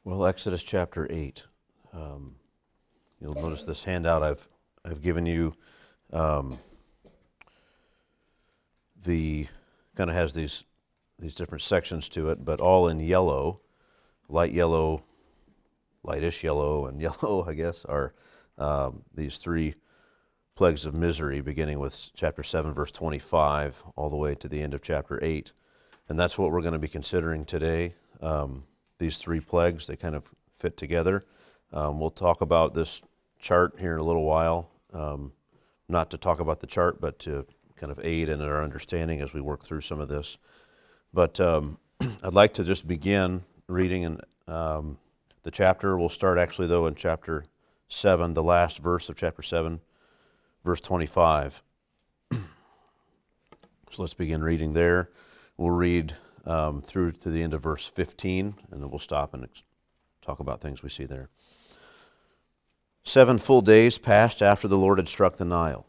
Well, Exodus chapter 8. You'll notice this handout I've given you. The kind of has these different sections to it, but all in yellow, lightish yellow, and yellow, I guess, are these three plagues of misery, beginning with chapter 7, verse 25, all the way to the end of chapter 8. And that's what we're going to be considering today. These three plagues, they kind of fit together. We'll talk about this chart here in a little while. Not to talk about the chart, but to kind of aid in our understanding as we work through some of this. But I'd like to just begin reading in the chapter. We'll start actually, though, in chapter 7, the last verse of chapter 7, verse 25. So let's begin reading there. We'll read through to the end of verse 15, and then we'll stop and talk about things we see there. 7 full days passed after the Lord had struck the Nile.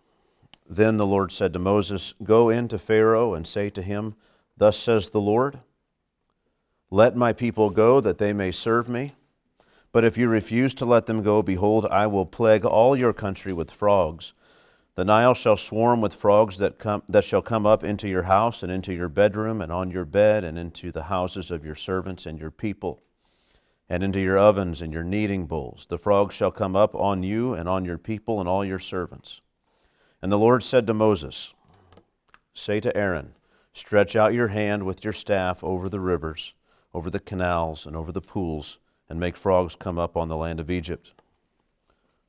Then the Lord said to Moses, "Go in to Pharaoh and say to him, 'Thus says the Lord, let my people go that they may serve me. But if you refuse to let them go, behold, I will plague all your country with frogs. The Nile shall swarm with frogs that shall come up into your house and into your bedroom and on your bed and into the houses of your servants and your people, and into your ovens and your kneading bowls. The frogs shall come up on you and on your people and all your servants.' And the Lord said to Moses, 'Say to Aaron, stretch out your hand with your staff over the rivers, over the canals, and over the pools, and make frogs come up on the land of Egypt.'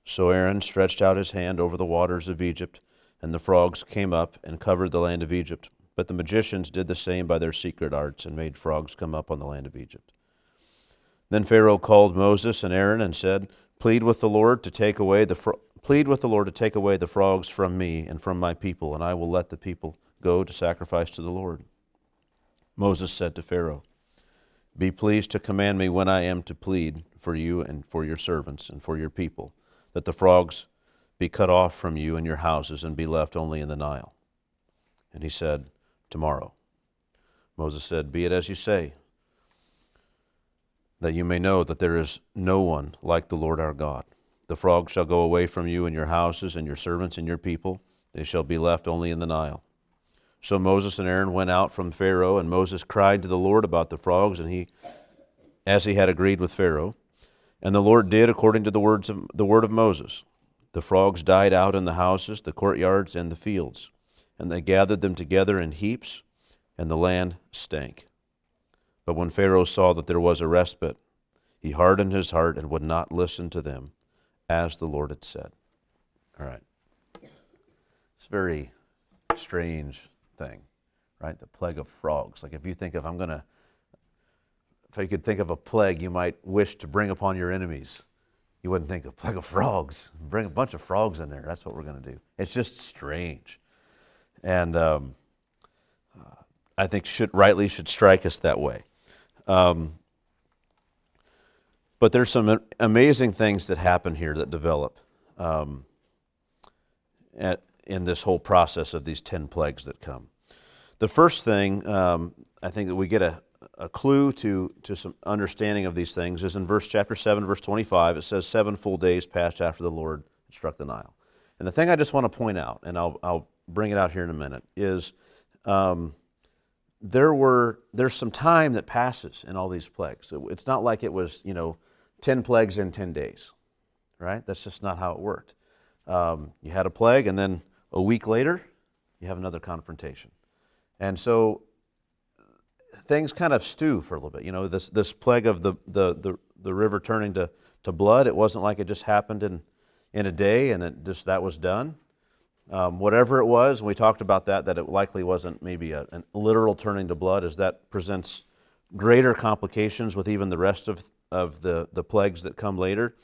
So Aaron stretched out his hand over the waters of Egypt, and the frogs came up and covered the land of Egypt. But the magicians did the same by their secret arts and made frogs come up on the land of Egypt. Then Pharaoh called Moses and Aaron and said, 'Plead with the Lord to take away the frogs from me and from my people, and I will let the people go to sacrifice to the Lord.' Moses said to Pharaoh, 'Be pleased to command me when I am to plead for you and for your servants and for your people, that the frogs be cut off from you and your houses and be left only in the Nile.' And he said, 'Tomorrow.' Moses said, 'Be it as you say, that you may know that there is no one like the Lord our God. The frogs shall go away from you and your houses and your servants and your people. They shall be left only in the Nile.' So Moses and Aaron went out from Pharaoh, and Moses cried to the Lord about the frogs, as he had agreed with Pharaoh. And the Lord did according to the word of Moses. The frogs died out in the houses, the courtyards, and the fields, and they gathered them together in heaps, and the land stank. But when Pharaoh saw that there was a respite, he hardened his heart and would not listen to them, as the Lord had said." All right. It's a very strange thing, right? The plague of frogs. Like if you could think of a plague you might wish to bring upon your enemies, you wouldn't think of plague of frogs. Bring a bunch of frogs in there. That's what we're going to do. It's just strange. And I think rightly should strike us that way. But there's some amazing things that happen here that develop in this whole process of these 10 plagues that come. The first thing, I think that we get a clue to some understanding of these things is in chapter 7, verse 25. It says, 7 full days passed after the Lord struck the Nile. And the thing I just want to point out, and I'll bring it out here in a minute, is there's some time that passes in all these plagues. It's not like it was, 10 plagues in 10 days, right? That's just not how it worked. You had a plague, and then a week later, you have another confrontation. And so things kind of stew for a little bit. This plague of the river turning to blood, it wasn't like it just happened in a day and that was done. Whatever it was, we talked about that it likely wasn't maybe a literal turning to blood, as that presents greater complications with even the rest of the plagues that come later,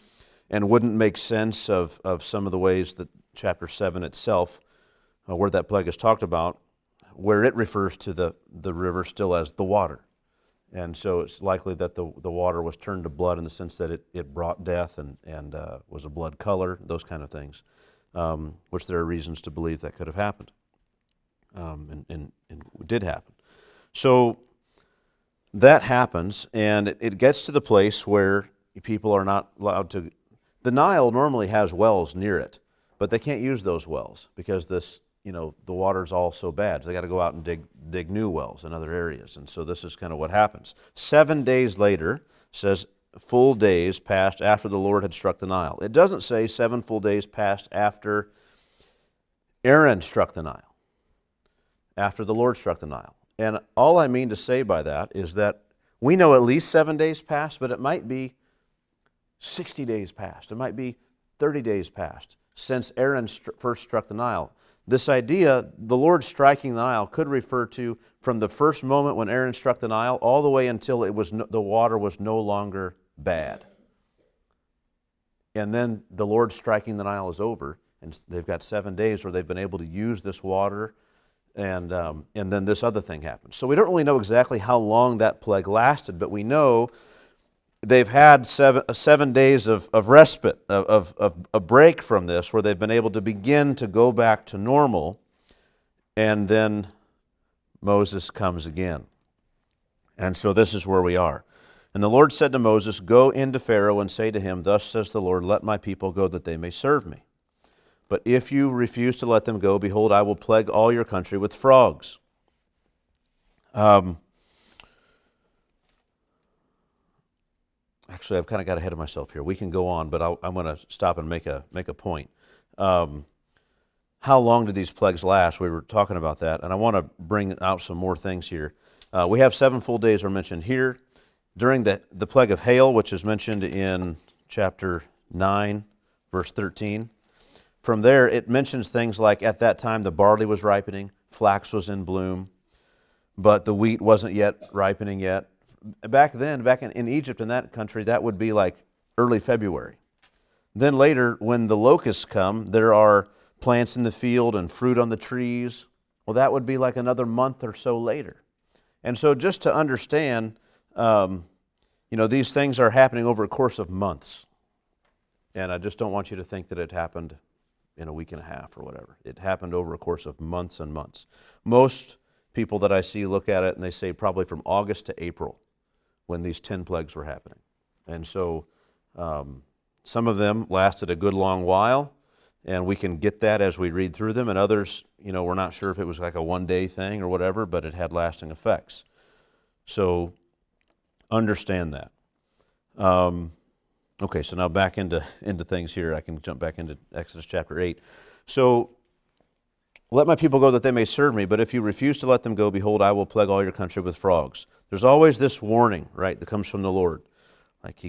and wouldn't make sense of some of the ways that chapter 7 itself, where that plague is talked about, where it refers to the river still as the water. And so it's likely that the water was turned to blood in the sense that it brought death and was a blood color, those kind of things, which there are reasons to believe that could have happened, and did happen. So that happens, and it gets to the place where people are not allowed to. The Nile normally has wells near it, but they can't use those wells because the water's all so bad. So they got to go out and dig new wells in other areas. And so this is kind of what happens. 7 days later, says full days passed after the Lord had struck the Nile. It doesn't say 7 full days passed after Aaron struck the Nile, after the Lord struck the Nile. And all I mean to say by that is that we know at least 7 days passed, but it might be 60 days passed. It might be 30 days passed since Aaron first struck the Nile. This idea, the Lord striking the Nile, could refer to from the first moment when Aaron struck the Nile all the way until the water was no longer bad. And then the Lord striking the Nile is over, and they've got 7 days where they've been able to use this water, and then this other thing happens. So we don't really know exactly how long that plague lasted, but we know they've had 7 days of respite, of a break from this, where they've been able to begin to go back to normal, and then Moses comes again. And so this is where we are. And the Lord said to Moses, "Go into Pharaoh and say to him, 'Thus says the Lord, let my people go that they may serve me. But if you refuse to let them go, behold, I will plague all your country with frogs.'" Actually, I've kind of got ahead of myself here. We can go on, but I'm going to stop and make a point. How long did these plagues last? We were talking about that, and I want to bring out some more things here. We have 7 full days are mentioned here. During the plague of hail, which is mentioned in chapter 9, verse 13, from there it mentions things like at that time the barley was ripening, flax was in bloom, but the wheat wasn't yet ripening yet. Back in Egypt, in that country, that would be like early February. Then later, when the locusts come, there are plants in the field and fruit on the trees. Well, that would be like another month or so later. And so just to understand, these things are happening over a course of months. And I just don't want you to think that it happened in a week and a half or whatever. It happened over a course of months and months. Most people that I see look at it and they say probably from August to April, when these 10 plagues were happening. And so some of them lasted a good long while, and we can get that as we read through them, and others, we're not sure if it was like a one-day thing or whatever, but it had lasting effects. So understand that. Okay, so now back into things here. I can jump back into Exodus chapter 8. So, "Let my people go that they may serve me, but if you refuse to let them go, behold, I will plague all your country with frogs." There's always this warning, right, that comes from the Lord. Like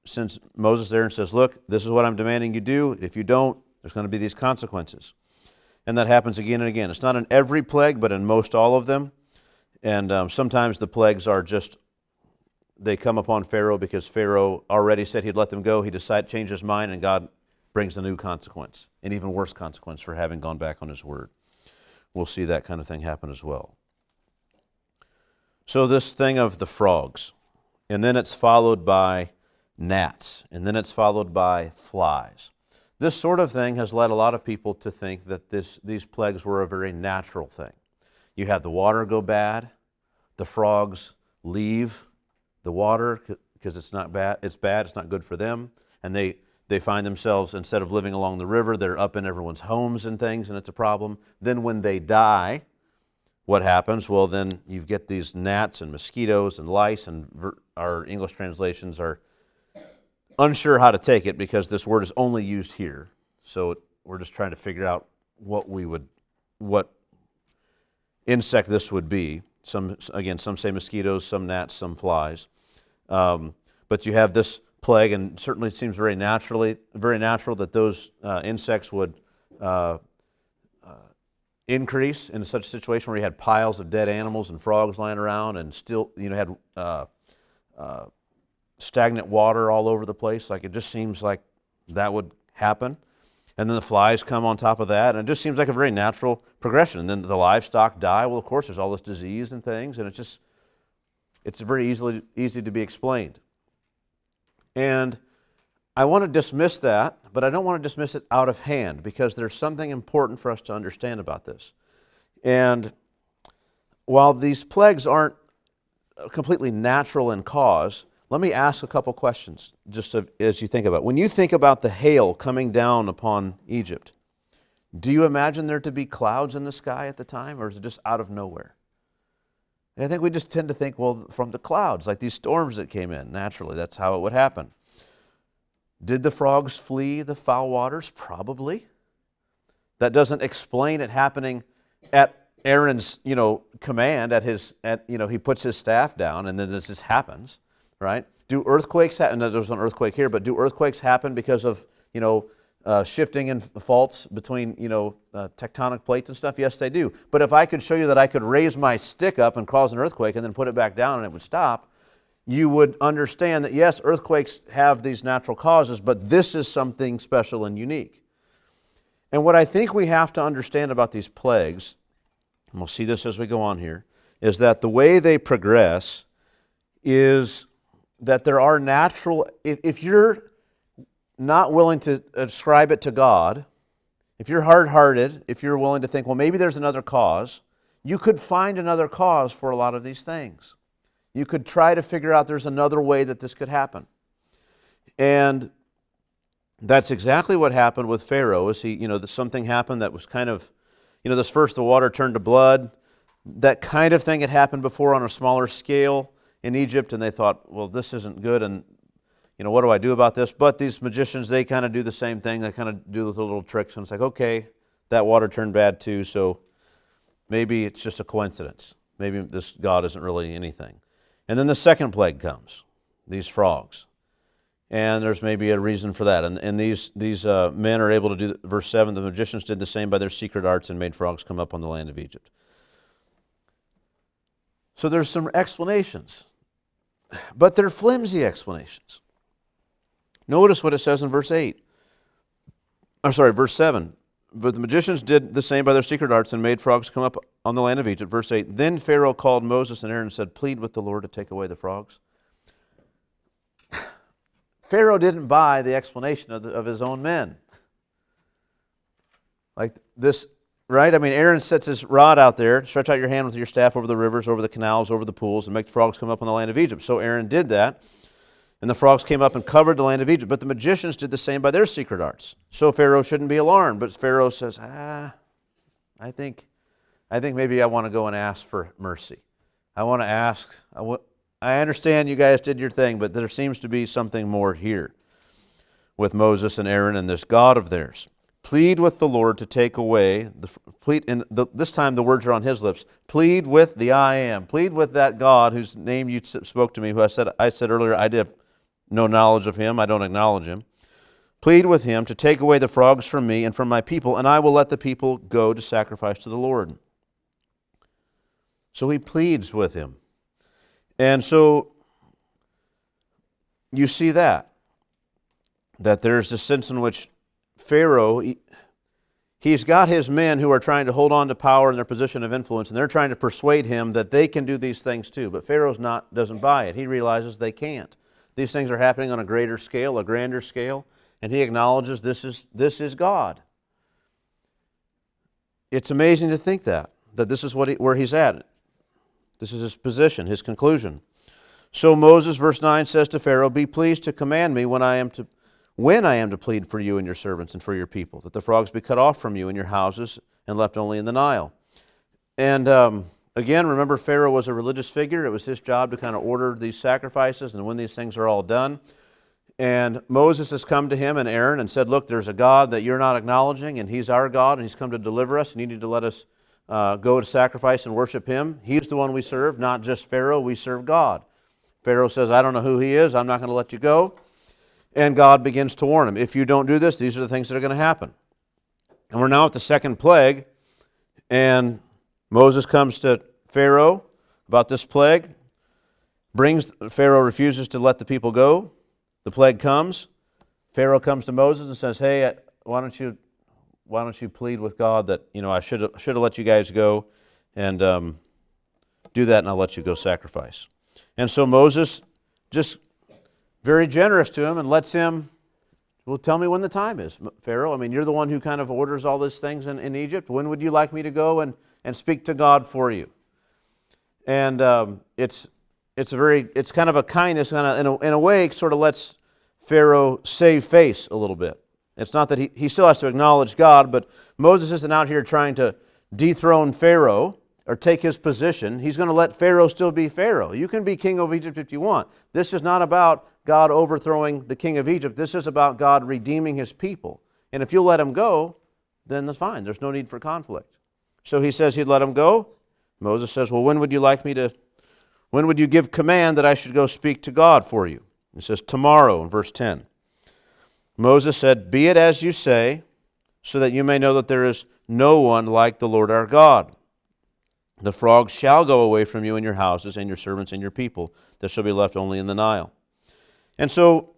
sends Moses there and says, "Look, this is what I'm demanding you do. If you don't, there's going to be these consequences." And that happens again and again. It's not in every plague, but in most all of them. And sometimes the plagues are they come upon Pharaoh because Pharaoh already said he'd let them go. He decided to change his mind, and God brings a new consequence, an even worse consequence for having gone back on his word. We'll see that kind of thing happen as well. So this thing of the frogs, and then it's followed by gnats, and then it's followed by flies. This sort of thing has led a lot of people to think that these plagues were a very natural thing. You have the water go bad, the frogs leave the water because it's not bad, it's not good for them, and they find themselves, instead of living along the river, they're up in everyone's homes and things, and it's a problem. Then when they die, what happens? Well, then you get these gnats and mosquitoes and lice, and our English translations are unsure how to take it because this word is only used here. So we're just trying to figure out what insect this would be. Some say mosquitoes, some gnats, some flies. But you have this plague, and certainly it seems very natural that those insects would increase in such a situation where you had piles of dead animals and frogs lying around, and still had stagnant water all over the place. Like, it just seems like that would happen. And then the flies come on top of that, and it just seems like a very natural progression. And then the livestock die. Well, of course, there's all this disease and things, and it's very easy to be explained. And I want to dismiss that, but I don't want to dismiss it out of hand, because there's something important for us to understand about this. And while these plagues aren't completely natural in cause, let me ask a couple questions just as you think about it. When you think about the hail coming down upon Egypt, do you imagine there to be clouds in the sky at the time, or is it just out of nowhere? I think we just tend to think, well, from the clouds, like these storms that came in, naturally, that's how it would happen. Did the frogs flee the foul waters? Probably. That doesn't explain it happening at Aaron's, command, he puts his staff down and then this just happens, right? Do earthquakes happen? No, there's an earthquake here, but do earthquakes happen because of, shifting and faults between, tectonic plates and stuff? Yes, they do. But if I could show you that I could raise my stick up and cause an earthquake and then put it back down and it would stop, you would understand that, yes, earthquakes have these natural causes, but this is something special and unique. And what I think we have to understand about these plagues, and we'll see this as we go on here, is that the way they progress is that there are natural, if you're not willing to ascribe it to God, if you're hard-hearted, if you're willing to think, well, maybe there's another cause, you could find another cause for a lot of these things. You could try to figure out there's another way that this could happen. And that's exactly what happened with Pharaoh. Is something happened that was kind of, this first the water turned to blood. That kind of thing had happened before on a smaller scale in Egypt, and they thought, well, this isn't good, and what do I do about this? But these magicians, they kind of do the same thing. They kind of do those little tricks, and it's like, okay, that water turned bad too, so maybe it's just a coincidence. Maybe this God isn't really anything. And then the second plague comes, these frogs. And there's maybe a reason for that. And these men are able to do, verse 7, the magicians did the same by their secret arts and made frogs come up on the land of Egypt. So there's some explanations, but they're flimsy explanations. Notice what it says in verse 7. But the magicians did the same by their secret arts and made frogs come up on the land of Egypt. Verse 8, then Pharaoh called Moses and Aaron and said, plead with the Lord to take away the frogs. Pharaoh didn't buy the explanation of his own men. Like this, right? I mean, Aaron sets his rod out there, stretch out your hand with your staff over the rivers, over the canals, over the pools, and make the frogs come up on the land of Egypt. So Aaron did that, and the frogs came up and covered the land of Egypt. But the magicians did the same by their secret arts. So Pharaoh shouldn't be alarmed. But Pharaoh says, I think maybe I want to go and ask for mercy. I want to ask, I understand you guys did your thing, but there seems to be something more here with Moses and Aaron and this God of theirs. Plead with the Lord to take away, this time the words are on his lips, plead with the I am. Plead with that God whose name you spoke to me, who I said earlier, I have no knowledge of him, I don't acknowledge him. Plead with him to take away the frogs from me and from my people, and I will let the people go to sacrifice to the Lord. So he pleads with him. And so you see that there's this sense in which Pharaoh, he's got his men who are trying to hold on to power in their position of influence, and they're trying to persuade him that they can do these things too. But Pharaoh doesn't buy it. He realizes they can't. These things are happening on a greater scale, a grander scale, and he acknowledges this is God. It's amazing to think that this is where he's at. This is his position, his conclusion. So Moses, verse 9, says to Pharaoh, be pleased to command me when I am to plead for you and your servants and for your people, that the frogs be cut off from you and your houses and left only in the Nile. And again, remember, Pharaoh was a religious figure. It was his job to kind of order these sacrifices and when these things are all done. And Moses has come to him and Aaron and said, look, there's a God that you're not acknowledging, and he's our God, and he's come to deliver us, and you need to let us go to sacrifice and worship him. He's the one we serve, not just Pharaoh. We serve God. Pharaoh says, I don't know who he is. I'm not going to let you go. And God begins to warn him. If you don't do this, these are the things that are going to happen. And we're now at the second plague. And Moses comes to Pharaoh about this plague. Pharaoh refuses to let the people go. The plague comes. Pharaoh comes to Moses and says, hey, why don't you plead with God that, I should have let you guys go and do that, and I'll let you go sacrifice. And so Moses just very generous to him and lets him, well, tell me when the time is, Pharaoh. I mean, you're the one who kind of orders all these things in Egypt. When would you like me to go and speak to God for you? And it's it's kind of a kindness, and in a way, it sort of lets Pharaoh save face a little bit. It's not that he still has to acknowledge God, but Moses isn't out here trying to dethrone Pharaoh or take his position. He's going to let Pharaoh still be Pharaoh. You can be king of Egypt if you want. This is not about God overthrowing the king of Egypt. This is about God redeeming his people. And if you'll let him go, then that's fine. There's no need for conflict. So he says he'd let him go. Moses says, well, when would you give command that I should go speak to God for you? He says, tomorrow, in verse 10. Moses said, be it as you say, so that you may know that there is no one like the Lord our God. The frogs shall go away from you and your houses and your servants and your people. There shall be left only in the Nile. And so,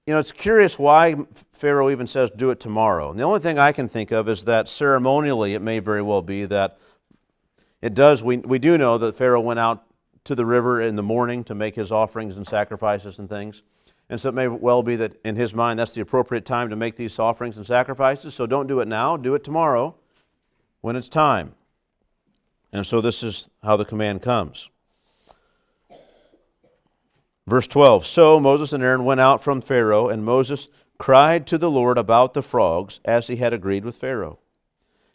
it's curious why Pharaoh even says do it tomorrow. And the only thing I can think of is that ceremonially it may very well be that it does. We do know that Pharaoh went out to the river in the morning to make his offerings and sacrifices and things. And so it may well be that in his mind that's the appropriate time to make these offerings and sacrifices. So don't do it now, do it tomorrow when it's time. And so this is how the command comes. Verse 12, so Moses and Aaron went out from Pharaoh, and Moses cried to the Lord about the frogs, as he had agreed with Pharaoh.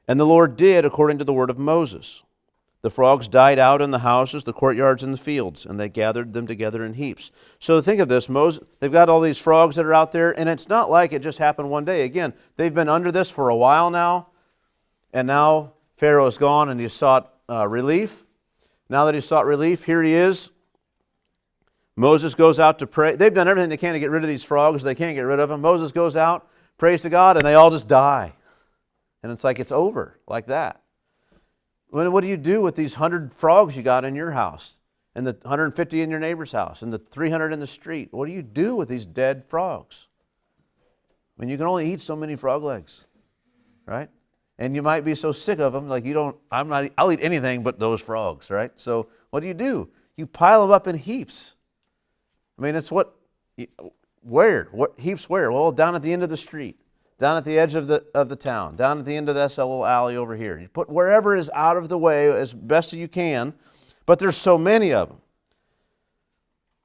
And the Lord did according to the word of Moses. The frogs died out in the houses, the courtyards, and the fields, and they gathered them together in heaps. So think of this, they've got all these frogs that are out there, and it's not like it just happened one day. Again, they've been under this for a while now, and now Pharaoh is gone, and he sought relief. Now that he sought relief, here he is. Moses goes out to pray. They've done everything they can to get rid of these frogs. They can't get rid of them. Moses goes out, prays to God, and they all just die. And it's like it's over, like that. What do you do with these 100 frogs you got in your house, and the 150 in your neighbor's house, and the 300 in the street? What do you do with these dead frogs? I mean, you can only eat so many frog legs, right? And you might be so sick of them, like I'll eat anything but those frogs, right? So what do? You pile them up in heaps. I mean, it's where? What heaps where? Well, down at the end of the street, down at the edge of the town, down at the end of this little alley over here. You put wherever is out of the way as best as you can, but there's so many of them.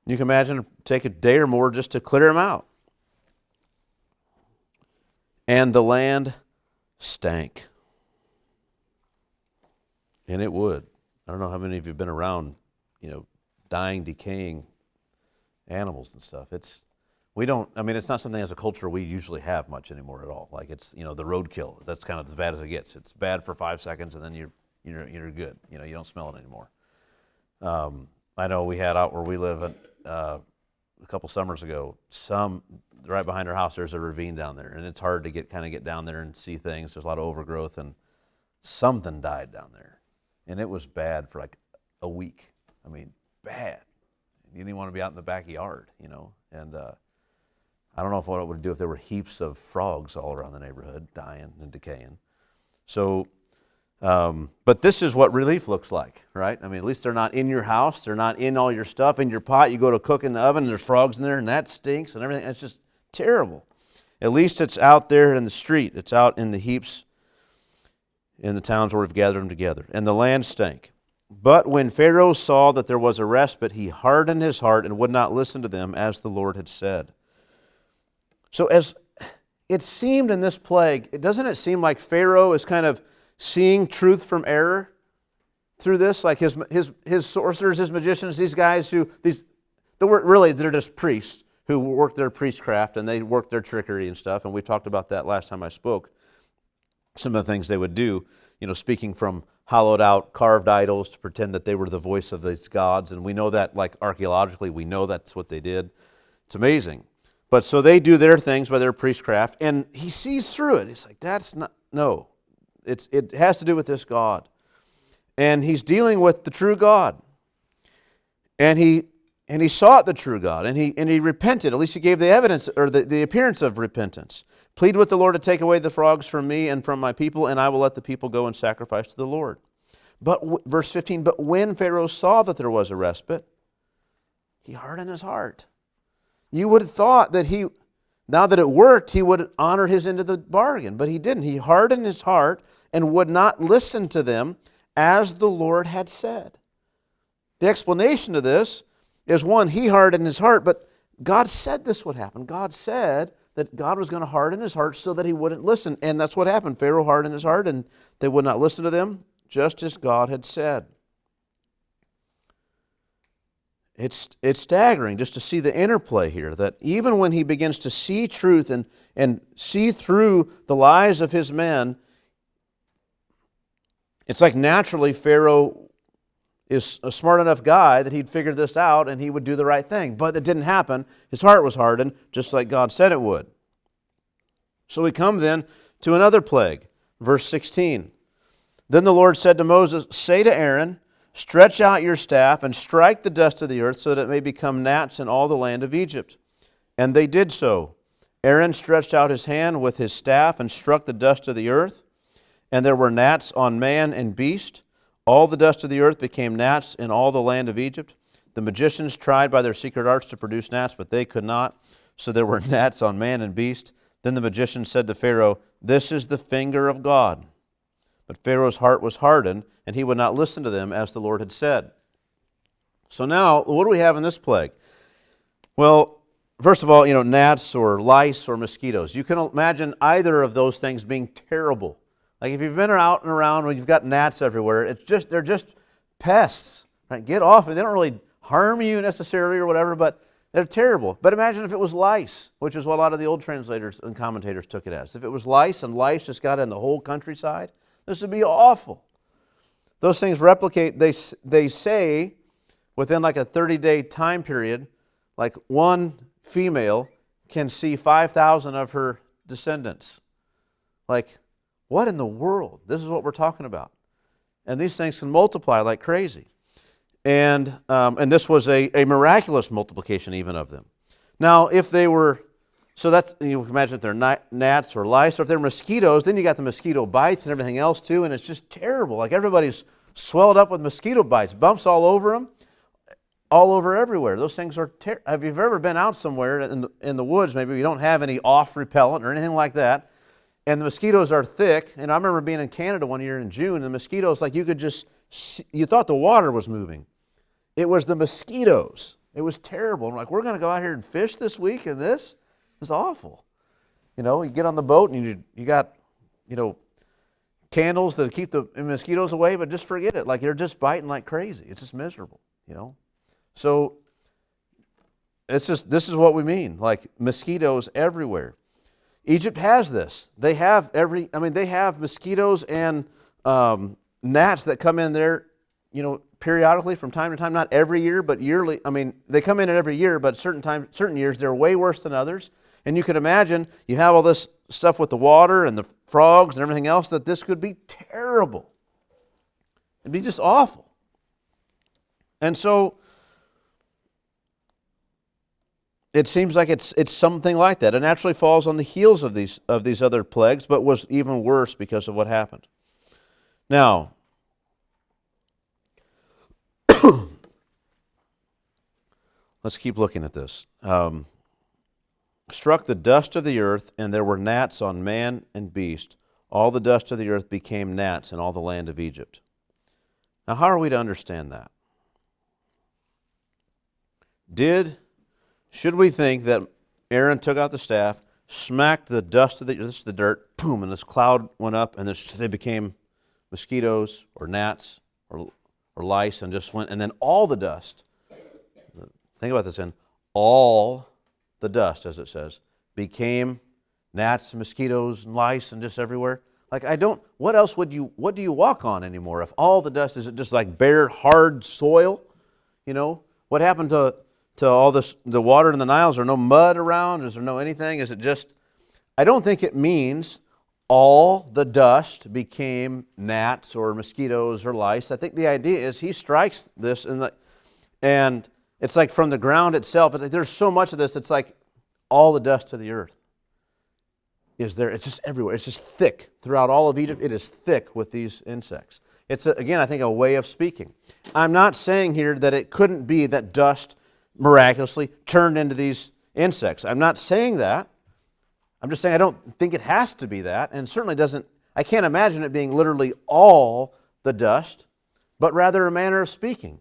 You can imagine it take a day or more just to clear them out. And the land stank. And it would. I don't know how many of you have been around, dying, decaying animals and stuff. It's not something as a culture we usually have much anymore at all. Like it's, the roadkill. That's kind of as bad as it gets. It's bad for 5 seconds and then you're good. You don't smell it anymore. I know we had out where we live a couple summers ago, right behind our house, there's a ravine down there, and it's hard to get down there and see things. There's a lot of overgrowth, and something died down there, and it was bad for like a week. I mean, bad. You didn't want to be out in the backyard, and I don't know what it would do if there were heaps of frogs all around the neighborhood dying and decaying. So, but this is what relief looks like, right? I mean, at least they're not in your house. They're not in all your stuff, in your pot. You go to cook in the oven, and there's frogs in there, and that stinks and everything. It's just terrible. At least it's out there in the street. It's out in the heaps in the towns where we've gathered them together. And the land stank. But when Pharaoh saw that there was a respite, he hardened his heart and would not listen to them, as the Lord had said. So as it seemed in this plague, doesn't it seem like Pharaoh is kind of seeing truth from error through this? Like his sorcerers, his magicians, these guys they're just priests who work their priestcraft and they work their trickery and stuff. And we talked about that last time I spoke. Some of the things they would do, speaking from hollowed out, carved idols to pretend that they were the voice of these gods. And we know that, like archaeologically, we know that's what they did. It's amazing. But so they do their things by their priestcraft, and he sees through it. He's like, it has to do with this God. And he's dealing with the true God. And he sought the true God, and he repented. At least he gave the evidence, or the appearance of repentance. Plead with the Lord to take away the frogs from me and from my people, and I will let the people go and sacrifice to the Lord. But, verse 15, but when Pharaoh saw that there was a respite, he hardened his heart. You would have thought that now that it worked, he would honor his end of the bargain, but he didn't. He hardened his heart and would not listen to them as the Lord had said. The explanation to this is one, he hardened his heart, but God said this would happen. God said that God was going to harden his heart so that he wouldn't listen. And that's what happened. Pharaoh hardened his heart, and they would not listen to them, just as God had said. It's staggering just to see the interplay here, that even when he begins to see truth and see through the lies of his men, it's like naturally Pharaoh is a smart enough guy that he'd figure this out and he would do the right thing. But it didn't happen. His heart was hardened, just like God said it would. So we come then to another plague. Verse 16. Then the Lord said to Moses, say to Aaron, stretch out your staff and strike the dust of the earth so that it may become gnats in all the land of Egypt. And they did so. Aaron stretched out his hand with his staff and struck the dust of the earth, and there were gnats on man and beast. All the dust of the earth became gnats in all the land of Egypt. The magicians tried by their secret arts to produce gnats, but they could not. So there were gnats on man and beast. Then the magician said to Pharaoh, this is the finger of God. But Pharaoh's heart was hardened, and he would not listen to them as the Lord had said. So now, what do we have in this plague? Well, first of all, gnats or lice or mosquitoes. You can imagine either of those things being terrible. Like if you've been out and around when you've got gnats everywhere, they're just pests. Right? Get off. They don't really harm you necessarily or whatever, but they're terrible. But imagine if it was lice, which is what a lot of the old translators and commentators took it as. If it was lice and lice just got in the whole countryside, this would be awful. Those things replicate, they say, within like a 30-day time period, like one female can see 5,000 of her descendants. Like, what in the world? This is what we're talking about. And these things can multiply like crazy. And this was a miraculous multiplication even of them. Now, if they were, so that's, you can imagine if they're gnats or lice, or if they're mosquitoes, then you got the mosquito bites and everything else too, and it's just terrible. Like everybody's swelled up with mosquito bites, bumps all over them, all over everywhere. Those things are terrible. Have you ever been out somewhere in the woods, maybe you don't have any off repellent or anything like that, and the mosquitoes are thick, and I remember being in Canada one year in June, and the mosquitoes, like you could just, you thought the water was moving. It was the mosquitoes. It was terrible. I'm like, we're going to go out here and fish this week, and this is awful. You get on the boat, and you got, candles that keep the mosquitoes away, but just forget it. Like, they're just biting like crazy. It's just miserable, So, this is what we mean, like mosquitoes everywhere. Egypt has this. They have mosquitoes and gnats that come in there, periodically from time to time, not every year, but yearly. They come in every year, but certain years, they're way worse than others. And you can imagine, you have all this stuff with the water and the frogs and everything else, that this could be terrible. It'd be just awful. And so, it seems like it's something like that. It naturally falls on the heels of these other plagues, but was even worse because of what happened. Now, let's keep looking at this. Struck the dust of the earth, and there were gnats on man and beast. All the dust of the earth became gnats in all the land of Egypt. Now, how are we to understand that? Should we think that Aaron took out the staff, smacked the dust of the dirt, boom, and this cloud went up, and they became mosquitoes or gnats or lice, and just went, and then all the dust, think about this, all the dust, as it says, became gnats, mosquitoes, and lice, and just everywhere. Like, what do you walk on anymore if all the dust, is it just like bare, hard soil? What happened to all this, the water in the Nile? Is there no mud around? Is there no anything? Is it just, I don't think it means all the dust became gnats or mosquitoes or lice. I think the idea is he strikes this and it's like from the ground itself. It's like there's so much of this, it's like all the dust of the earth is there. It's just everywhere. It's just thick throughout all of Egypt. It is thick with these insects. It's, again, I think a way of speaking. I'm not saying here that it couldn't be that dust miraculously turned into these insects. I'm not saying that. I'm just saying I don't think it has to be that, and certainly doesn't, I can't imagine it being literally all the dust, but rather a manner of speaking.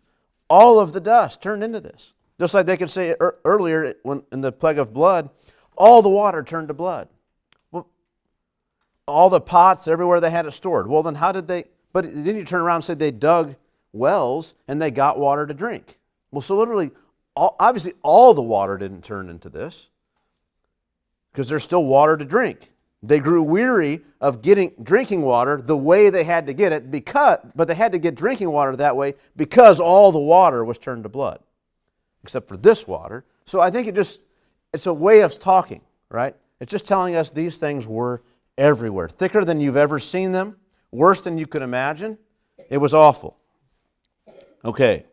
All of the dust turned into this. Just like they could say earlier when in the plague of blood, all the water turned to blood. Well, all the pots, everywhere they had it stored. Well, then how did they, but then you turn around and say they dug wells and they got water to drink. Well, so literally, obviously all the water didn't turn into this because there's still water to drink. They grew weary of drinking water the way they had to get it, but they had to get drinking water that way because all the water was turned to blood, except for this water. So I think it's a way of talking, right? It's just telling us these things were everywhere, thicker than you've ever seen them, worse than you could imagine. It was awful. Okay.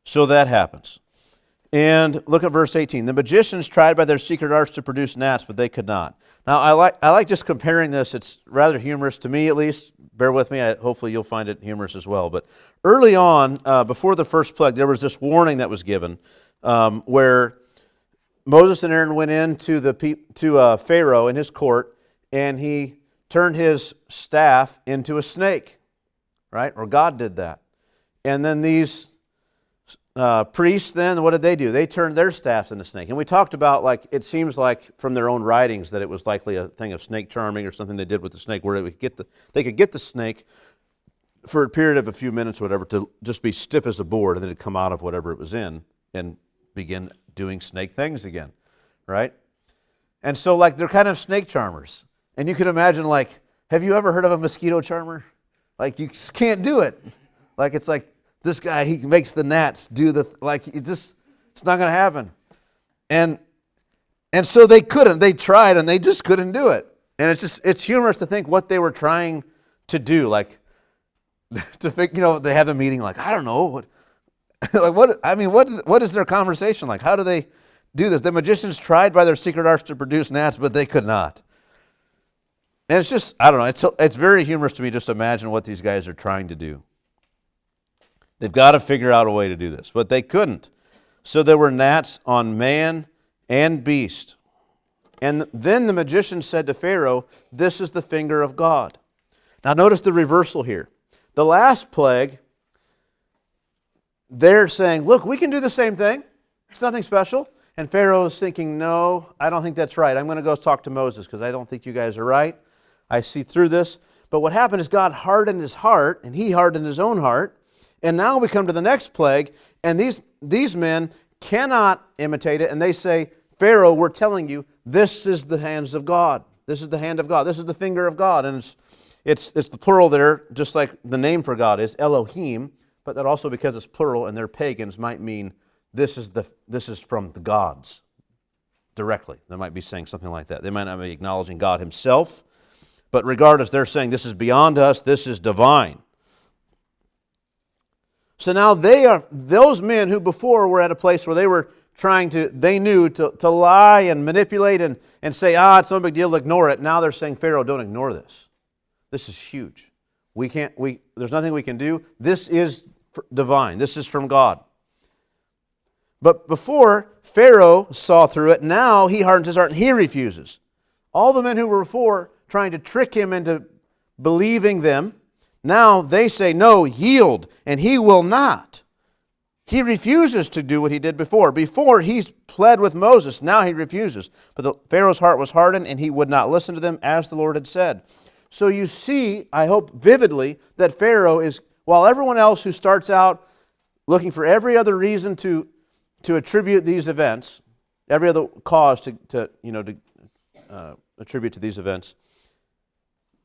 So that happens. And look at verse 18. The magicians tried by their secret arts to produce gnats, but they could not. Now, I like just comparing this. It's rather humorous to me, at least. Bear with me. Hopefully you'll find it humorous as well. But early on, before the first plague, there was this warning that was given where Moses and Aaron went in to Pharaoh in his court, and he turned his staff into a snake, right? Or God did that. And then these priests then, what did they do? They turned their staffs into snake. And we talked about, like, it seems like from their own writings that it was likely a thing of snake charming or something they did with the snake where they could get the snake for a period of a few minutes or whatever to just be stiff as a board, and then it'd come out of whatever it was in and begin doing snake things again, right? And so, like, they're kind of snake charmers. And you can imagine, like, have you ever heard of a mosquito charmer? Like, you just can't do it. Like, it's like, this guy, he makes the gnats do it's not going to happen. And so they couldn't. They tried and they just couldn't do it. And it's humorous to think what they were trying to do. Like, to think, they have a meeting like, I don't know. What is their conversation like? How do they do this? The magicians tried by their secret arts to produce gnats, but they could not. And it's just, I don't know. It's very humorous to me just to imagine what these guys are trying to do. They've got to figure out a way to do this, but they couldn't. So there were gnats on man and beast. And then the magician said to Pharaoh, "This is the finger of God." Now notice the reversal here. The last plague, they're saying, look, we can do the same thing. It's nothing special. And Pharaoh is thinking, no, I don't think that's right. I'm going to go talk to Moses because I don't think you guys are right. I see through this. But what happened is God hardened his heart, and he hardened his own heart. And now we come to the next plague, and these men cannot imitate it, and they say, Pharaoh, we're telling you, this is the hands of God. This is the hand of God. This is the finger of God. And it's the plural there, just like the name for God is Elohim, but that also, because it's plural and they're pagans, might mean this is from the gods directly. They might be saying something like that. They might not be acknowledging God himself, but regardless, they're saying this is beyond us, this is divine. So now those men who before were at a place where they were they knew to lie and manipulate and say, it's no big deal, ignore it. Now they're saying, Pharaoh, don't ignore this. This is huge. There's nothing we can do. This is divine. This is from God. But before, Pharaoh saw through it. Now he hardens his heart and he refuses. All the men who were before trying to trick him into believing them, now they say, no, yield, and he will not. He refuses to do what he did before. Before, he pled with Moses. Now he refuses. But Pharaoh's heart was hardened, and he would not listen to them, as the Lord had said. So you see, I hope vividly, that Pharaoh is, while everyone else who starts out looking for every other reason to attribute these events, every other cause to attribute to these events,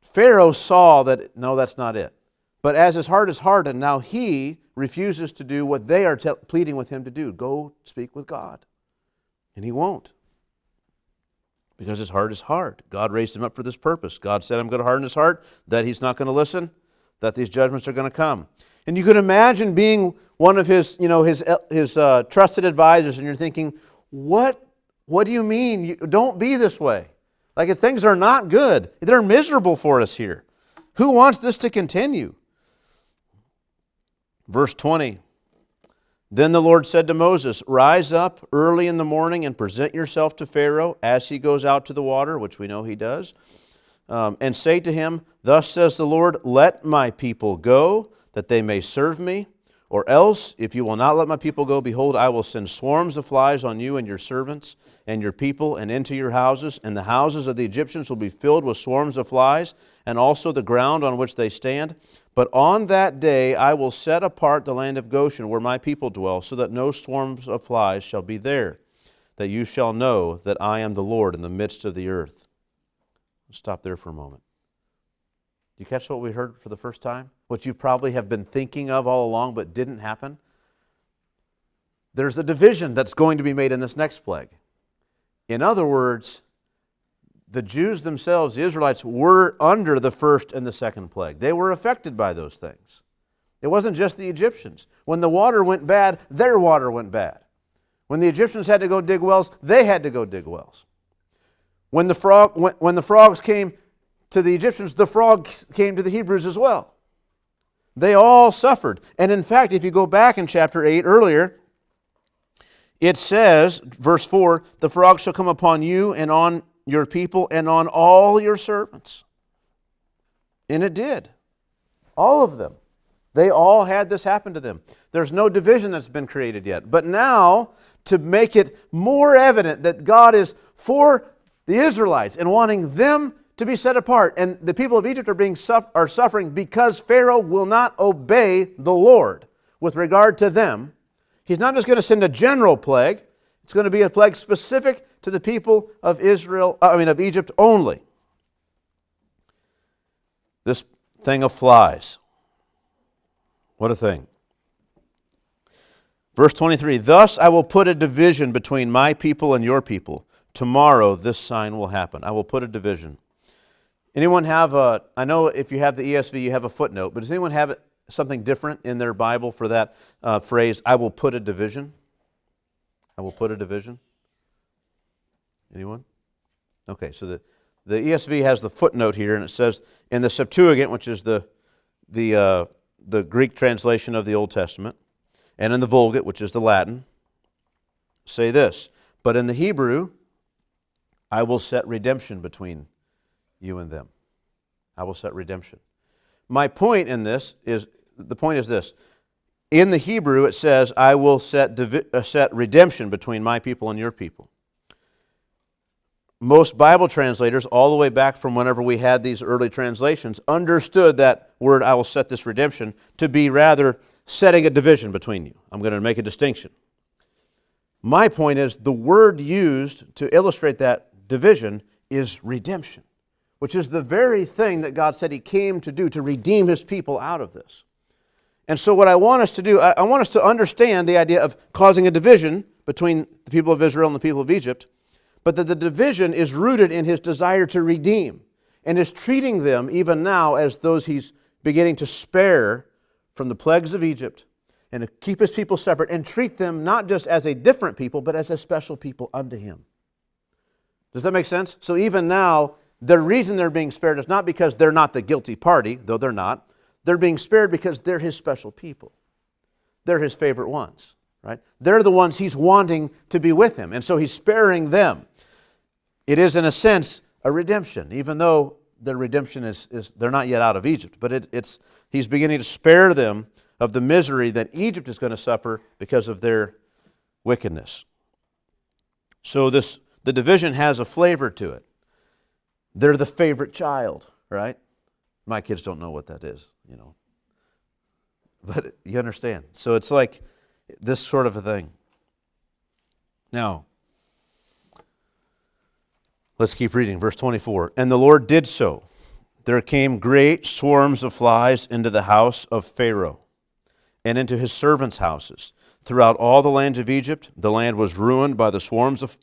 Pharaoh saw that, no, that's not it. But as his heart is hardened, now he refuses to do what they are pleading with him to do. Go speak with God. And he won't. Because his heart is hard. God raised him up for this purpose. God said, I'm going to harden his heart, that he's not going to listen, that these judgments are going to come. And you could imagine being one of his trusted advisors, and you're thinking, what do you mean? Don't be this way. Like, if things are not good, they're miserable for us here. Who wants this to continue? Verse 20, then the Lord said to Moses, rise up early in the morning and present yourself to Pharaoh as he goes out to the water, which we know he does, and say to him, thus says the Lord, let my people go, that they may serve me. Or else, if you will not let my people go, behold, I will send swarms of flies on you and your servants and your people and into your houses, and the houses of the Egyptians will be filled with swarms of flies, and also the ground on which they stand. But on that day I will set apart the land of Goshen, where my people dwell, so that no swarms of flies shall be there, that you shall know that I am the Lord in the midst of the earth. Let's stop there for a moment. You catch what we heard for the first time? What you probably have been thinking of all along but didn't happen? There's a division that's going to be made in this next plague. In other words, the Jews themselves, the Israelites, were under the first and the second plague. They were affected by those things. It wasn't just the Egyptians. When the water went bad, their water went bad. When the Egyptians had to go dig wells, they had to go dig wells. When the frogs came to the Egyptians, the frogs came to the Hebrews as well. They all suffered. And in fact, if you go back in chapter 8 earlier, it says, verse 4, the frogs shall come upon you and on your people and on all your servants. And it did. All of them. They all had this happen to them. There's no division that's been created yet. But now, to make it more evident that God is for the Israelites and wanting them to be set apart, and the people of Egypt are suffering because Pharaoh will not obey the Lord with regard to them. He's not just going to send a general plague. It's going to be a plague specific to the people of of Egypt only. This thing of flies. What a thing. Verse 23, thus I will put a division between my people and your people. Tomorrow this sign will happen. I will put a division. Anyone have I know if you have the ESV, you have a footnote, but does anyone have something different in their Bible for that phrase, I will put a division? I will put a division. Anyone? Okay, so the ESV has the footnote here, and it says, in the Septuagint, which is the Greek translation of the Old Testament, and in the Vulgate, which is the Latin, say this, but in the Hebrew, I will set redemption between you and them. I will set redemption. My point in this is, the point is this. In the Hebrew it says, I will set redemption between my people and your people. Most Bible translators, all the way back from whenever we had these early translations, understood that word, I will set this redemption, to be rather setting a division between you. I'm going to make a distinction. My point is, the word used to illustrate that division is redemption, which is the very thing that God said He came to do, to redeem His people out of this. And so what I want us to do, I want us to understand the idea of causing a division between the people of Israel and the people of Egypt, but that the division is rooted in His desire to redeem and is treating them even now as those He's beginning to spare from the plagues of Egypt and to keep His people separate and treat them not just as a different people, but as a special people unto Him. Does that make sense? So even now, the reason they're being spared is not because they're not the guilty party, though they're not. They're being spared because they're His special people. They're His favorite ones, right? They're the ones He's wanting to be with Him, and so He's sparing them. It is, in a sense, a redemption, even though the redemption is they're not yet out of Egypt, but He's beginning to spare them of the misery that Egypt is going to suffer because of their wickedness. So the division has a flavor to it. They're the favorite child, right? My kids don't know what that is, but you understand. So it's like this sort of a thing. Now, let's keep reading. Verse 24. And the Lord did so. There came great swarms of flies into the house of Pharaoh and into his servants' houses. Throughout all the land of Egypt, the land was ruined by the swarms of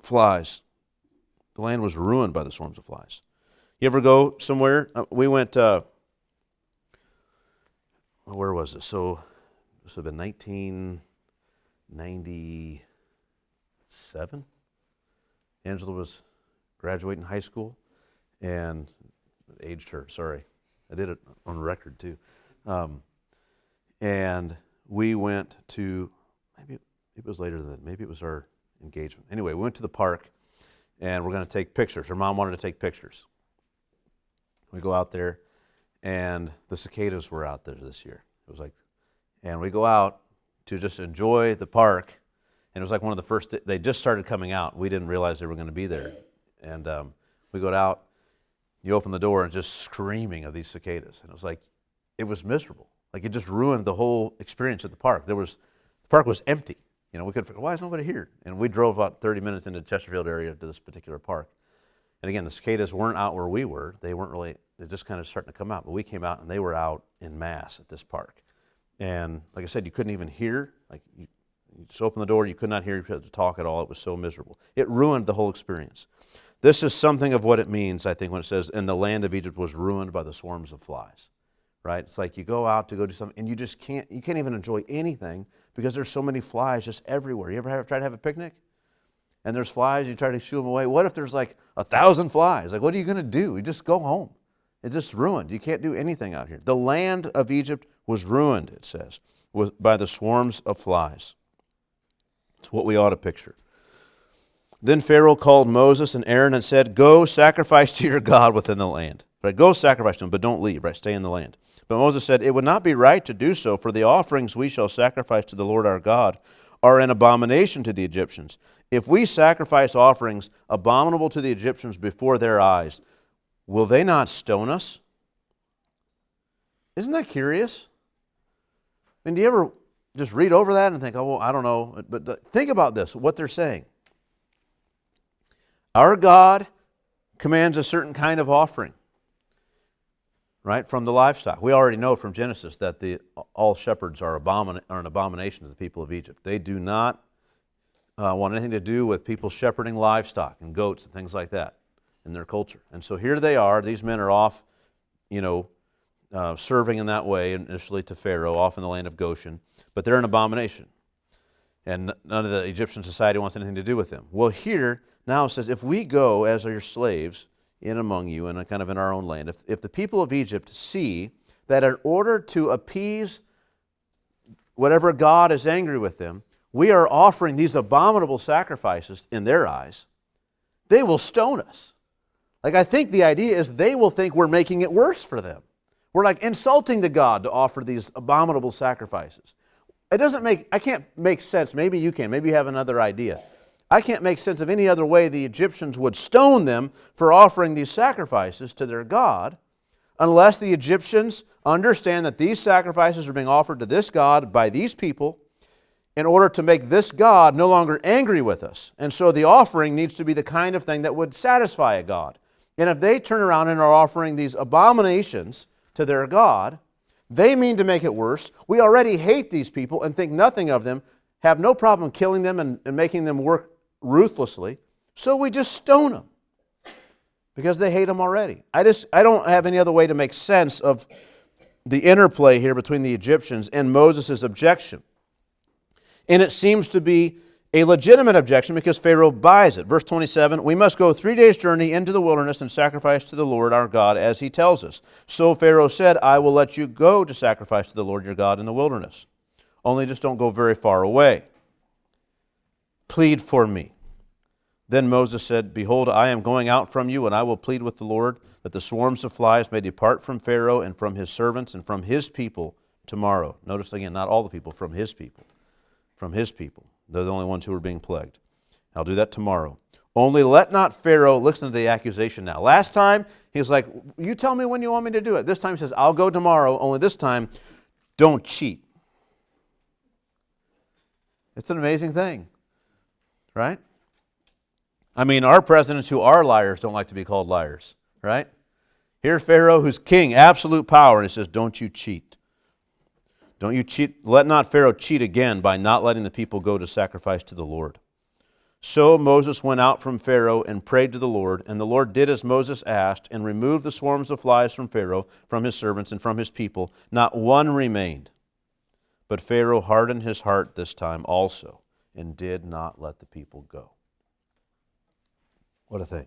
flies. The land was ruined by the swarms of flies. You ever go somewhere? We went, where was it? So this would have been 1997. Angela was graduating high school and aged her, sorry. I did it on record too. And we went to, maybe it was later than that, maybe it was our engagement. Anyway, we went to the park and we're going to take pictures. Her mom wanted to take pictures. We go out there and the cicadas were out there this year. It was like, And we go out to just enjoy the park. And it was like one of the first, they just started coming out. We didn't realize they were going to be there. And we go out, you open the door and just screaming of these cicadas. And it was like, it was miserable. Like it just ruined the whole experience at the park. The park was empty. You know, we could figure, why is nobody here? And we drove about 30 minutes into the Chesterfield area to this particular park. And again, the cicadas weren't out where we were. They weren't really, they're just kind of starting to come out. But we came out and they were out in mass at this park. And like I said, you couldn't even hear. Like you just open the door, you could not hear each other talk at all. It was so miserable. It ruined the whole experience. This is something of what it means, I think, when it says, and the land of Egypt was ruined by the swarms of flies. Right? It's like you go out to go do something and you can't even enjoy anything because there's so many flies just everywhere. You ever try to have a picnic? And there's flies, you try to shoo them away. What if there's like 1,000 flies? Like, what are you going to do? You just go home. It's just ruined. You can't do anything out here. The land of Egypt was ruined, it says, by the swarms of flies. It's what we ought to picture. Then Pharaoh called Moses and Aaron and said, go sacrifice to your God within the land. Right? Go sacrifice to him, but don't leave. Right? Stay in the land. But Moses said, it would not be right to do so, for the offerings we shall sacrifice to the Lord our God are an abomination to the Egyptians. If we sacrifice offerings abominable to the Egyptians before their eyes, will they not stone us? Isn't that curious? I mean, do you ever just read over that and think, oh, well, I don't know. But think about this, what they're saying. Our God commands a certain kind of offering. Right, from the livestock. We already know from Genesis that all shepherds are an abomination to the people of Egypt. They do not want anything to do with people shepherding livestock and goats and things like that in their culture. And so here they are. These men are off, serving in that way initially to Pharaoh, off in the land of Goshen. But they're an abomination. And none of the Egyptian society wants anything to do with them. Well, here now it says, if we go as your slaves in among you and kind of in our own land, if the people of Egypt see that in order to appease whatever God is angry with them, we are offering these abominable sacrifices in their eyes, they will stone us. Like, I think the idea is they will think we're making it worse for them. We're like insulting the God to offer these abominable sacrifices. I can't make sense. Maybe you can. Maybe you have another idea. I can't make sense of any other way the Egyptians would stone them for offering these sacrifices to their God unless the Egyptians understand that these sacrifices are being offered to this God by these people in order to make this God no longer angry with us. And so the offering needs to be the kind of thing that would satisfy a God. And if they turn around and are offering these abominations to their God, they mean to make it worse. We already hate these people and think nothing of them, have no problem killing them and making them work ruthlessly, so we just stone them because they hate them already. I don't have any other way to make sense of the interplay here between the Egyptians and Moses' objection. And it seems to be a legitimate objection because Pharaoh buys it. Verse 27, we must go 3 days' journey into the wilderness and sacrifice to the Lord our God as he tells us. So Pharaoh said, I will let you go to sacrifice to the Lord your God in the wilderness. Only just don't go very far away. Plead for me. Then Moses said, behold, I am going out from you, and I will plead with the Lord that the swarms of flies may depart from Pharaoh and from his servants and from his people tomorrow. Notice again, not all the people, from his people. From his people. They're the only ones who are being plagued. I'll do that tomorrow. Only let not Pharaoh, listen to the accusation now. Last time, he was like, you tell me when you want me to do it. This time he says, I'll go tomorrow, only this time, don't cheat. It's an amazing thing. Right? I mean, our presidents who are liars don't like to be called liars, right? Here's Pharaoh who's king, absolute power, and he says, don't you cheat. Don't you cheat. Let not Pharaoh cheat again by not letting the people go to sacrifice to the Lord. So Moses went out from Pharaoh and prayed to the Lord, and the Lord did as Moses asked and removed the swarms of flies from Pharaoh, from his servants, and from his people. Not one remained. But Pharaoh hardened his heart this time also, and did not let the people go. What a thing.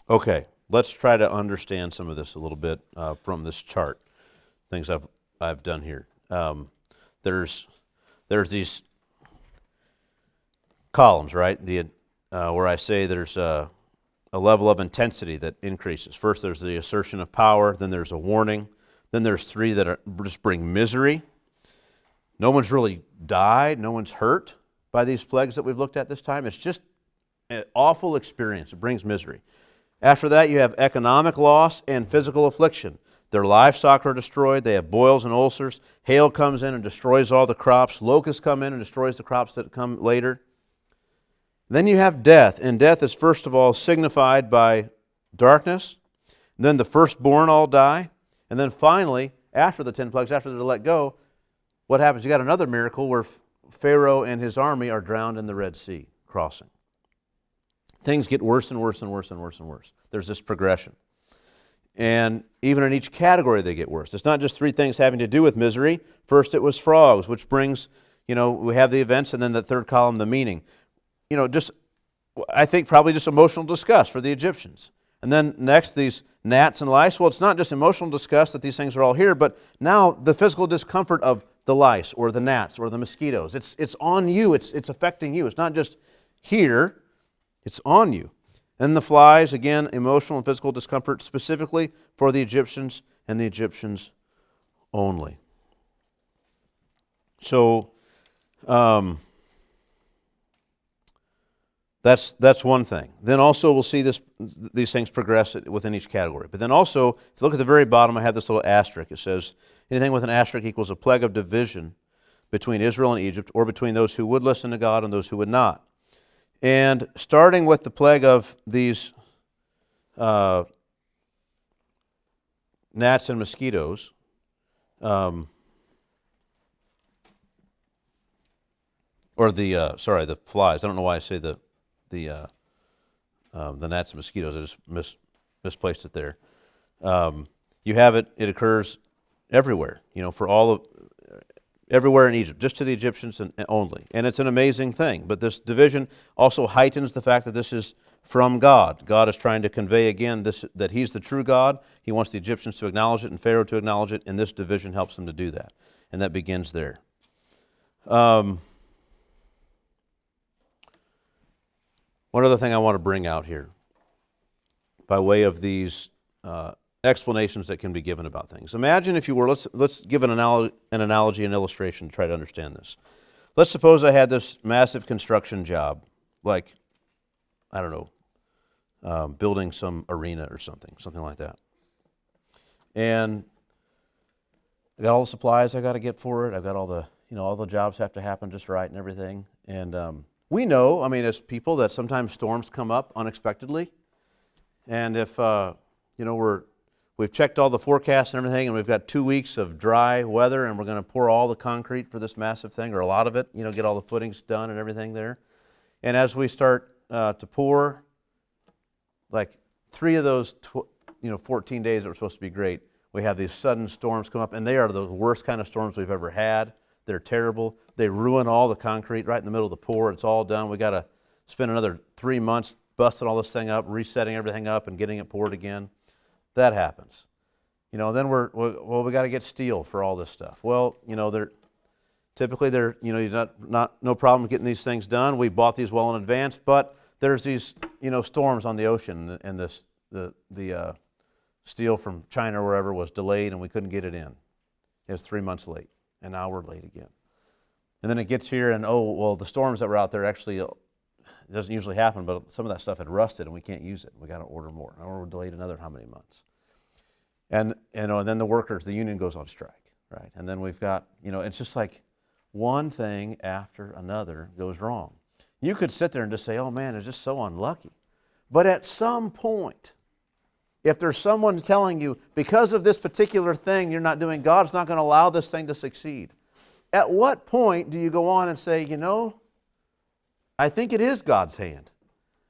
Okay, let's try to understand some of this a little bit from this chart. Things I've done here. There's these columns, right? Where I say there's a level of intensity that increases. First, there's the assertion of power. Then there's a warning. Then there's 3 that just bring misery. No one's really died. No one's hurt by these plagues that we've looked at this time. It's just an awful experience. It brings misery. After that, you have economic loss and physical affliction. Their livestock are destroyed. They have boils and ulcers. Hail comes in and destroys all the crops. Locusts come in and destroys the crops that come later. Then you have death, and death is first of all signified by darkness. Then the firstborn all die. And then finally, after the 10 plagues, after they're let go, what happens? You got another miracle where Pharaoh and his army are drowned in the Red Sea crossing. Things get worse and worse and worse and worse and worse. There's this progression. And even in each category, they get worse. It's not just 3 things having to do with misery. First, it was frogs, which brings, we have the events, and then the third column, the meaning. I think probably just emotional disgust for the Egyptians. And then next, these gnats and lice. Well, it's not just emotional disgust that these things are all here, but now the physical discomfort of the lice or the gnats or the mosquitoes. It's on you. It's affecting you. It's not just here. It's on you. And the flies, again, emotional and physical discomfort specifically for the Egyptians and the Egyptians only. So that's one thing. Then also we'll see these things progress within each category. But then also, if you look at the very bottom, I have this little asterisk. It says, anything with an asterisk equals a plague of division between Israel and Egypt, or between those who would listen to God and those who would not. And starting with the plague of these gnats and mosquitoes, the flies. I don't know why I say the gnats and mosquitoes. I just misplaced it there. You have it. It occurs everywhere. Everywhere in Egypt, just to the Egyptians only. And it's an amazing thing. But this division also heightens the fact that this is from God. God is trying to convey again that He's the true God. He wants the Egyptians to acknowledge it and Pharaoh to acknowledge it, and this division helps them to do that. And that begins there. One other thing I want to bring out here, by way of these explanations that can be given about things. Imagine, if you were, let's give an analogy, an illustration to try to understand this. Let's suppose I had this massive construction job, like, I don't know, building some arena or something like that. And I got all the supplies I got to get for it. I've got all the jobs have to happen just right and everything. And we know, as people, that sometimes storms come up unexpectedly. And if, we've checked all the forecasts and everything, and we've got 2 weeks of dry weather, and we're going to pour all the concrete for this massive thing, or a lot of it, get all the footings done and everything there. And as we start to pour, like 3 of those 14 days that were supposed to be great, we have these sudden storms come up, and they are the worst kind of storms we've ever had. They're terrible. They ruin all the concrete right in the middle of the pour. It's all done. We got to spend another 3 months busting all this thing up, resetting everything up, and getting it poured again. That happens. Then we got to get steel for all this stuff. Well, typically you're no problem getting these things done. We bought these well in advance, but there's these storms on the ocean, and the steel from China or wherever was delayed, and we couldn't get it in. It was 3 months late, and now we're late again. And then it gets here, and the storms that were out there actually, it doesn't usually happen, but some of that stuff had rusted, and we can't use it. We got to order more. Or we're delayed another how many months? And then the workers, the union goes on strike, right? And then we've got, it's just like one thing after another goes wrong. You could sit there and just say, oh man, it's just so unlucky. But at some point, if there's someone telling you, because of this particular thing you're not doing, God's not going to allow this thing to succeed. At what point do you go on and say, I think it is God's hand.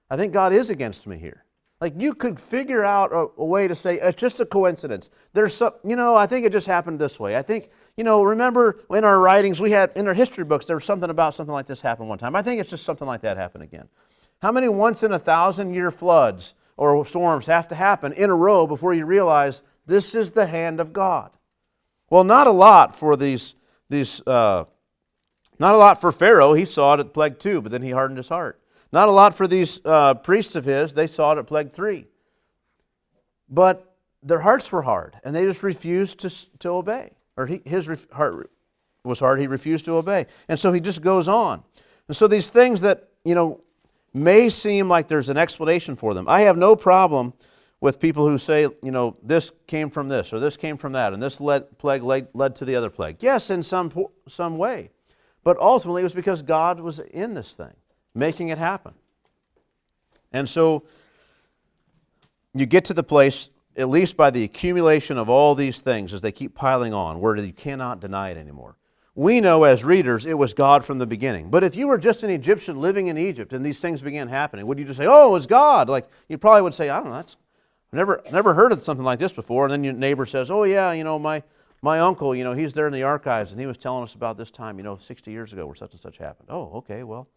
I think God is against me here. Like, you could figure out a way to say, it's just a coincidence. There's some, I think it just happened this way. I think, remember in our writings, we had, in our history books, there was something about something like this happened one time. I think it's just something like that happened again. How many once in 1,000-year floods or storms have to happen in a row before you realize this is the hand of God? Well, not a lot for not a lot for Pharaoh. He saw it at plague 2, but then he hardened his heart. Not a lot for these priests of his. They saw it at plague 3. But their hearts were hard, and they just refused to obey. Or his heart was hard, he refused to obey. And so he just goes on. And so these things that, may seem like there's an explanation for them. I have no problem with people who say, this came from this, or this came from that, and this plague led to the other plague. Yes, in some way. But ultimately it was because God was in this thing, making it happen. And so you get to the place, at least by the accumulation of all these things as they keep piling on, where you cannot deny it anymore. We know as readers it was God from the beginning. But if you were just an Egyptian living in Egypt and these things began happening, would you just say, oh, it was God? Like, you probably would say, I don't know, I've never heard of something like this before. And then your neighbor says, oh yeah, my uncle, he's there in the archives and he was telling us about this time, 60 years ago where such and such happened. Oh, okay, well,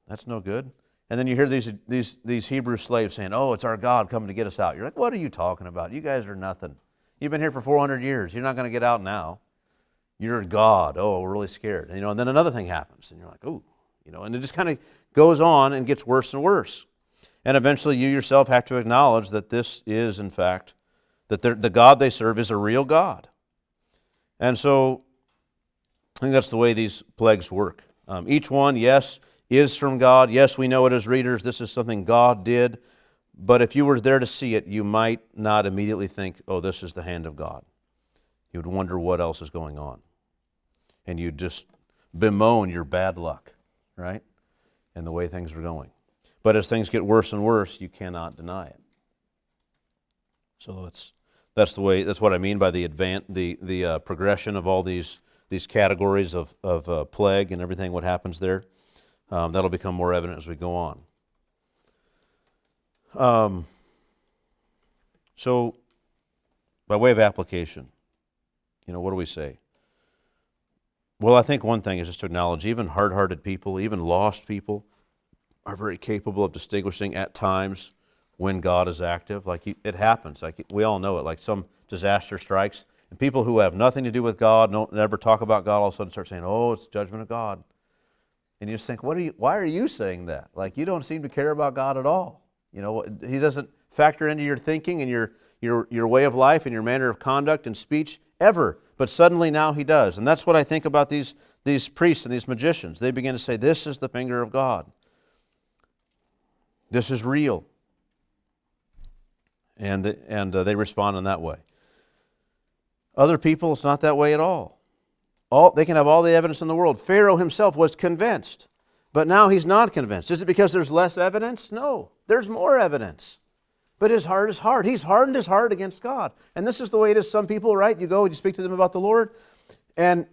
that's no good. And then you hear these Hebrew slaves saying, oh, it's our God coming to get us out. You're like, what are you talking about? You guys are nothing. You've been here for 400 years. You're not going to get out now. You're God. Oh, we're really scared. And then another thing happens, and you're like, oh, and it just kind of goes on and gets worse and worse. And eventually you yourself have to acknowledge that this is, in fact, that the God they serve is a real God. And so I think that's the way these plagues work. Each one, yes, is from God. Yes, we know it as readers. This is something God did. But if you were there to see it, you might not immediately think, oh, this is the hand of God. You would wonder what else is going on. And you'd just bemoan your bad luck, right? And the way things are going. But as things get worse and worse, you cannot deny it. So that's what I mean by the progression of all these categories of plague and everything, what happens there. That'll become more evident as we go on. So, by way of application, what do we say? Well, I think one thing is just to acknowledge even hard-hearted people, even lost people, are very capable of distinguishing at times when God is active. Like it happens. Like we all know it. Like some disaster strikes, and people who have nothing to do with God, never talk about God, all of a sudden start saying, "Oh, it's the judgment of God." And you just think, why are you saying that? Like you don't seem to care about God at all. He doesn't factor into your thinking and your way of life and your manner of conduct and speech ever. But suddenly now he does. And that's what I think about these priests and these magicians. They begin to say, this is the finger of God. This is real. And they respond in that way. Other people, it's not that way at all. They can have all the evidence in the world. Pharaoh himself was convinced, but now he's not convinced. Is it because there's less evidence? No, there's more evidence. But his heart is hard. He's hardened his heart against God. And this is the way it is. Some people, right? You go and you speak to them about the Lord, and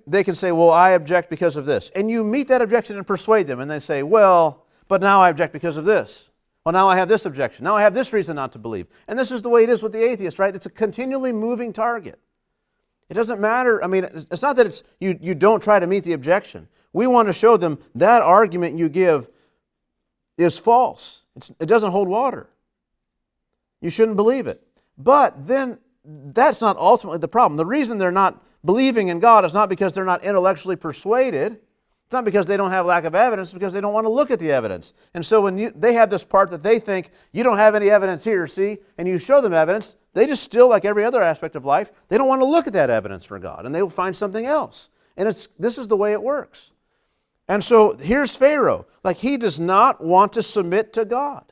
they can say, well, I object because of this. And you meet that objection and persuade them, and they say, well, but now I object because of this. Well, now I have this objection. Now I have this reason not to believe. And this is the way it is with the atheist, right? It's a continually moving target. It doesn't matter. I mean, it's not that you don't try to meet the objection. We want to show them that argument you give is false. It doesn't hold water. You shouldn't believe it. But then that's not ultimately the problem. The reason they're not believing in God is not because they're not intellectually persuaded. It's not because they don't have lack of evidence, it's because they don't want to look at the evidence. And so when they have this part that they think, you don't have any evidence here, see? And you show them evidence, they just still, like every other aspect of life, they don't want to look at that evidence for God, and they will find something else. And this is the way it works. And so here's Pharaoh. Like he does not want to submit to God.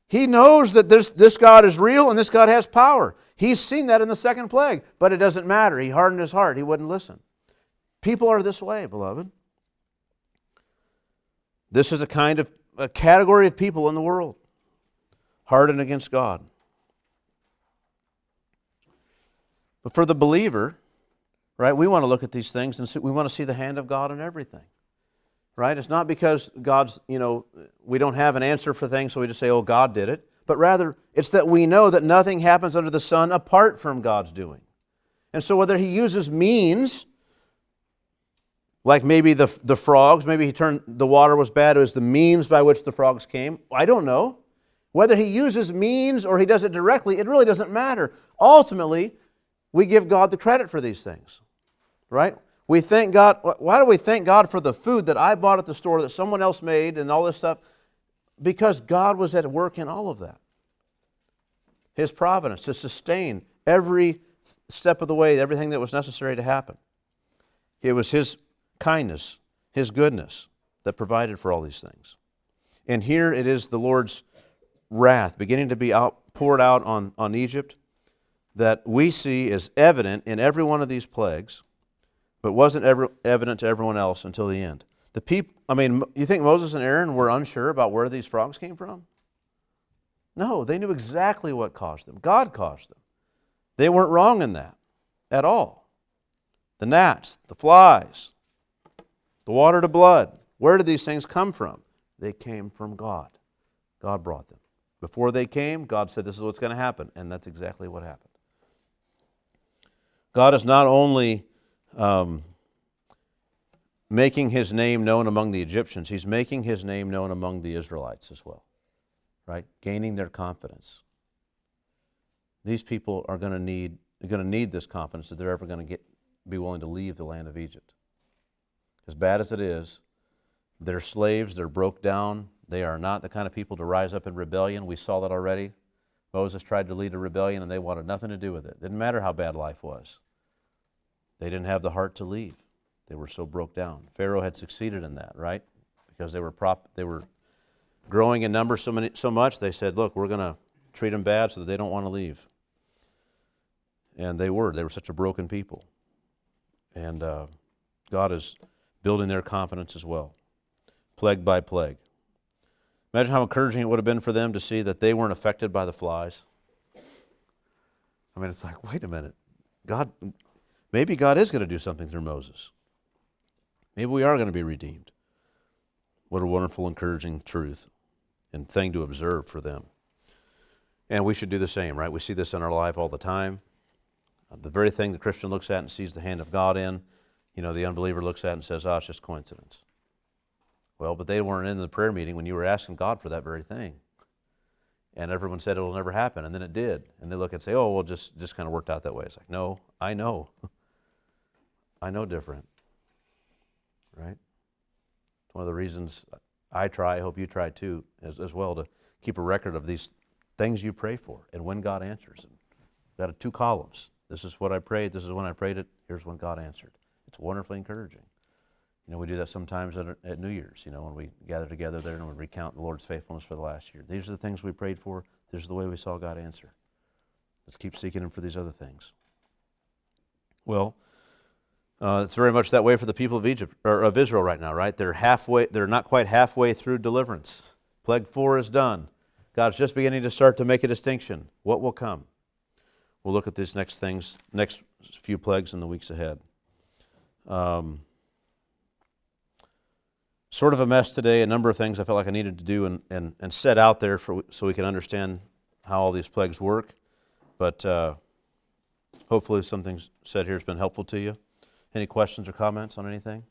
He knows that this God is real and this God has power. He's seen that in the second plague, but it doesn't matter. He hardened his heart. He wouldn't listen. People are this way, beloved. This is a category of people in the world, hardened against God. But for the believer, right, we want to look at these things and we want to see the hand of God in everything. Right? It's not because God's, we don't have an answer for things, so we just say, oh, God did it. But rather, it's that we know that nothing happens under the sun apart from God's doing. And so whether he uses means, like maybe the frogs, maybe the water was bad, it was the means by which the frogs came. I don't know. Whether he uses means or he does it directly, it really doesn't matter. Ultimately, we give God the credit for these things. Right? We thank God. Why do we thank God for the food that I bought at the store that someone else made and all this stuff? Because God was at work in all of that. His providence to sustain every step of the way, everything that was necessary to happen. It was His kindness, His goodness that provided for all these things. And here it is the Lord's wrath beginning to be poured out on Egypt that we see is evident in every one of these plagues, but wasn't evident to everyone else until the end. You think Moses and Aaron were unsure about where these frogs came from? No, they knew exactly what caused them. God caused them. They weren't wrong in that at all. The gnats, the flies, the water to blood. Where did these things come from? They came from God. God brought them. Before they came, God said this is what's going to happen, and that's exactly what happened. God is not only making His name known among the Egyptians, He's making His name known among the Israelites as well, right? Gaining their confidence. These people are going to need this confidence if they're ever going to be willing to leave the land of Egypt. As bad as it is, they're slaves, they're broke down, they are not the kind of people to rise up in rebellion. We saw that already. Moses tried to lead a rebellion and they wanted nothing to do with it. Didn't matter how bad life was. They didn't have the heart to leave. They were so broke down. Pharaoh had succeeded in that, right? Because they were growing in number so much, they said, look, we're going to treat them bad so that they don't want to leave. And they were such a broken people. And God is building their confidence as well, plague by plague. Imagine how encouraging it would have been for them to see that they weren't affected by the flies. I mean, it's like, wait a minute. Maybe God is going to do something through Moses. Maybe we are going to be redeemed. What a wonderful, encouraging truth and thing to observe for them. And we should do the same, right? We see this in our life all the time. The very thing the Christian looks at and sees the hand of God in, the unbeliever looks at and says, it's just coincidence. Well, but they weren't in the prayer meeting when you were asking God for that very thing. And everyone said it will never happen, and then it did. And they look and say, just kind of worked out that way. It's like, no, I know. I know different. Right? It's one of the reasons I hope you try too, as well, to keep a record of these things you pray for and when God answers. We've got 2 columns. This is what I prayed, this is when I prayed it, here's when God answered. It's wonderfully encouraging. We do that sometimes at New Year's, when we gather together there and we recount the Lord's faithfulness for the last year. These are the things we prayed for. This is the way we saw God answer. Let's keep seeking Him for these other things. Well, it's very much that way for the people of Egypt or of Israel right now, right? They're not quite halfway through deliverance. Plague 4 is done. God's just beginning to start to make a distinction. What will come? We'll look at these next few plagues in the weeks ahead. Sort of a mess today, a number of things I felt like I needed to do and set out there so we can understand how all these plagues work. But hopefully something said here has been helpful to you. Any questions or comments on anything?